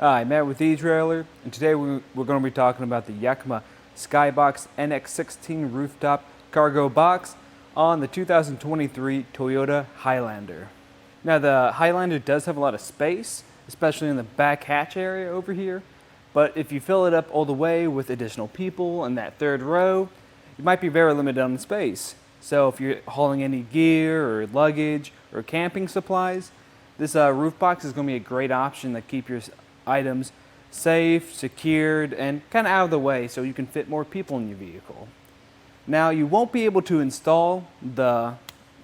Hi, Matt with eTrailer, and today we're going to be talking about the Yakima SkyBox NX 16 Rooftop Cargo Box on the 2023 Toyota Highlander. Now the Highlander does have a lot of space, especially in the back hatch area over here, but if you fill it up all the way with additional people in that third row, you might be very limited on the space. So if you're hauling any gear or luggage or camping supplies, this roof box is going to be a great option to keep your items safe, secured, and kind of out of the way so you can fit more people in your vehicle. Now you won't be able to install the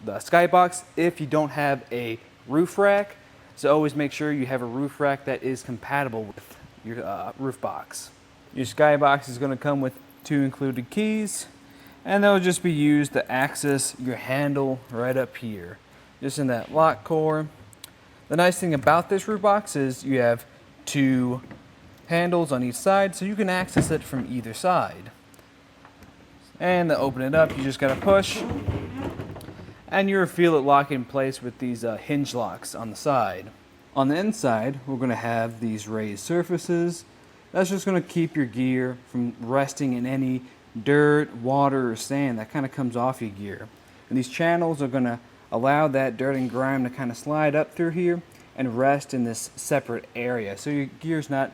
Skybox if you don't have a roof rack, so always make sure you have a roof rack that is compatible with your roof box. Your Skybox is going to come with 2 included keys, and they'll just be used to access your handle right up here, just in that lock core. The nice thing about this roof box is you have 2 handles on each side, so you can access it from either side. And to open it up, you just gotta push, and you'll feel it lock in place with these hinge locks on the side. On the inside, we're gonna have these raised surfaces. That's just gonna keep your gear from resting in any dirt, water, or sand that kind of comes off your gear. And these channels are gonna allow that dirt and grime to kind of slide up through here and rest in this separate area, so your gear's not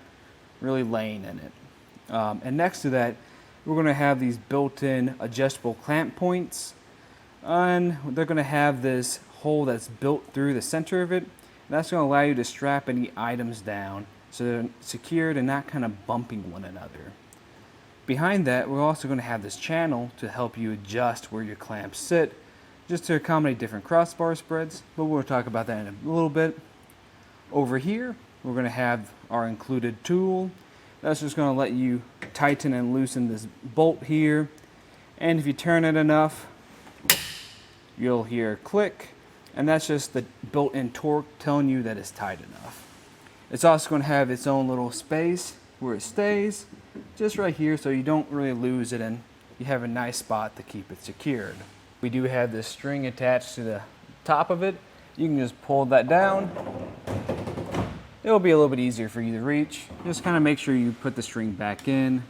really laying in it. And next to that, we're going to have these built-in adjustable clamp points, and they're going to have this hole that's built through the center of it, and that's going to allow you to strap any items down so they're secured and not kind of bumping one another. Behind that, we're also going to have this channel to help you adjust where your clamps sit, just to accommodate different crossbar spreads, but we'll talk about that in a little bit. Over here, we're going to have our included tool. That's just going to let you tighten and loosen this bolt here. And if you turn it enough, you'll hear a click. And that's just the built-in torque telling you that it's tight enough. It's also going to have its own little space where it stays, just right here, so you don't really lose it and you have a nice spot to keep it secured. We do have this string attached to the top of it. You can just pull that down. It'll be a little bit easier for you to reach. Just kind of make sure you put the string back in.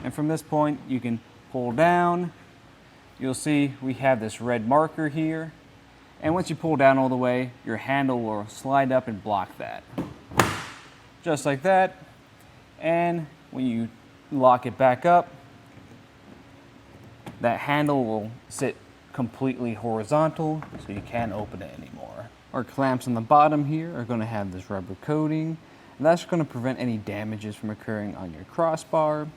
And from this point, you can pull down. You'll see we have this red marker here. And once you pull down all the way, your handle will slide up and block that. Just like that. And when you lock it back up, that handle will sit completely horizontal, so you can't open it anymore. Our clamps on the bottom here are going to have this rubber coating, and that's going to prevent any damages from occurring on your crossbar.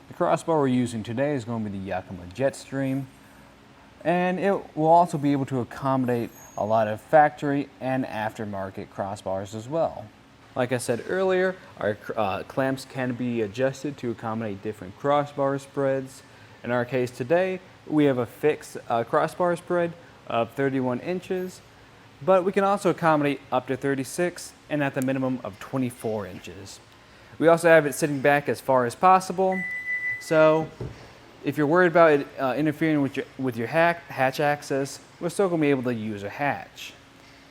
The crossbar we're using today is going to be the Yakima Jetstream, and it will also be able to accommodate a lot of factory and aftermarket crossbars as well. Like I said earlier, our clamps can be adjusted to accommodate different crossbar spreads. In our case today, we have a fixed crossbar spread of 31 inches, but we can also accommodate up to 36 and at the minimum of 24 inches. We also have it sitting back as far as possible, so if you're worried about it interfering with your hatch access, we're still going to be able to use a hatch.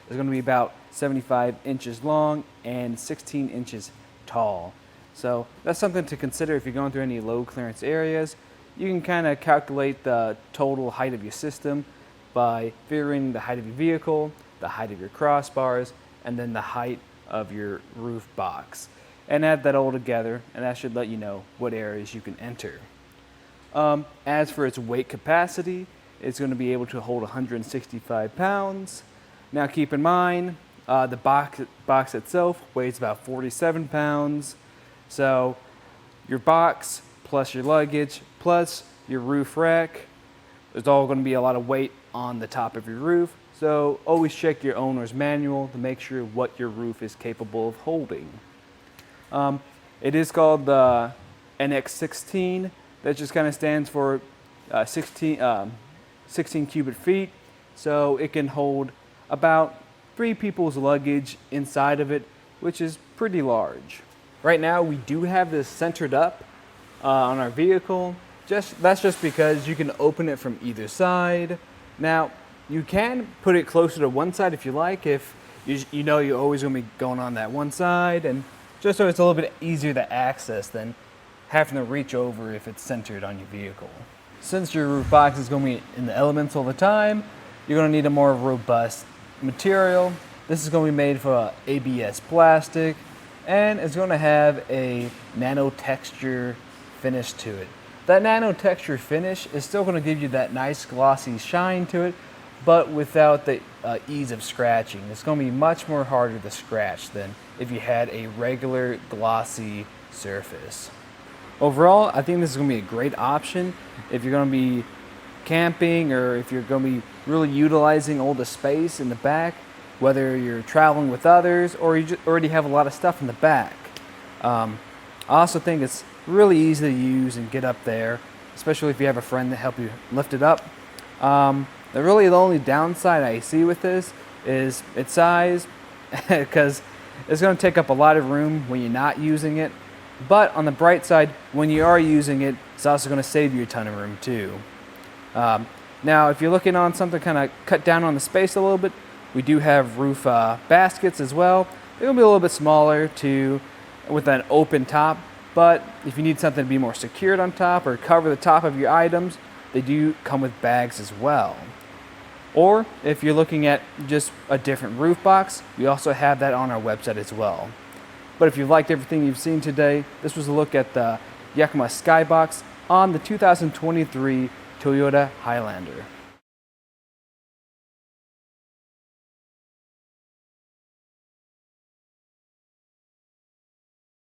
It's going to be about 75 inches long and 16 inches tall. So that's something to consider if you're going through any low clearance areas. You can kind of calculate the total height of your system by figuring the height of your vehicle, the height of your crossbars, and then the height of your roof box. And add that all together, and that should let you know what areas you can enter. As for its weight capacity, it's going to be able to hold 165 pounds. Now keep in mind, the box itself weighs about 47 pounds. So your box plus your luggage plus your roof rack, there's all going to be a lot of weight on the top of your roof. So always check your owner's manual to make sure what your roof is capable of holding. It is called the NX 16. That just kind of stands for 16 cubic feet. So it can hold about 3 people's luggage inside of it, which is pretty large. Right now we do have this centered up on our vehicle. That's just because you can open it from either side. Now, you can put it closer to one side if you like, if you know you're always going to be going on that one side, and just so it's a little bit easier to access than having to reach over if it's centered on your vehicle. Since your roof box is going to be in the elements all the time, you're going to need a more robust material. This is going to be made for ABS plastic, and it's going to have a nano texture finish to it. That nano texture finish is still going to give you that nice glossy shine to it, but without the ease of scratching. It's going to be much more harder to scratch than if you had a regular glossy surface. Overall, I think this is going to be a great option if you're going to be camping or if you're going to be really utilizing all the space in the back, whether you're traveling with others or you just already have a lot of stuff in the back. I also think it's really easy to use and get up there, especially if you have a friend to help you lift it up. The only downside I see with this is its size, because it's going to take up a lot of room when you're not using it. But on the bright side, when you are using it, it's also going to save you a ton of room too. Now, if you're looking on something kind of cut down on the space a little bit, we do have roof baskets as well. They're going to be a little bit smaller too, with an open top. But if you need something to be more secured on top or cover the top of your items, they do come with bags as well. Or if you're looking at just a different roof box, we also have that on our website as well. But if you've liked everything you've seen today, this was a look at the Yakima SkyBox on the 2023 Toyota Highlander.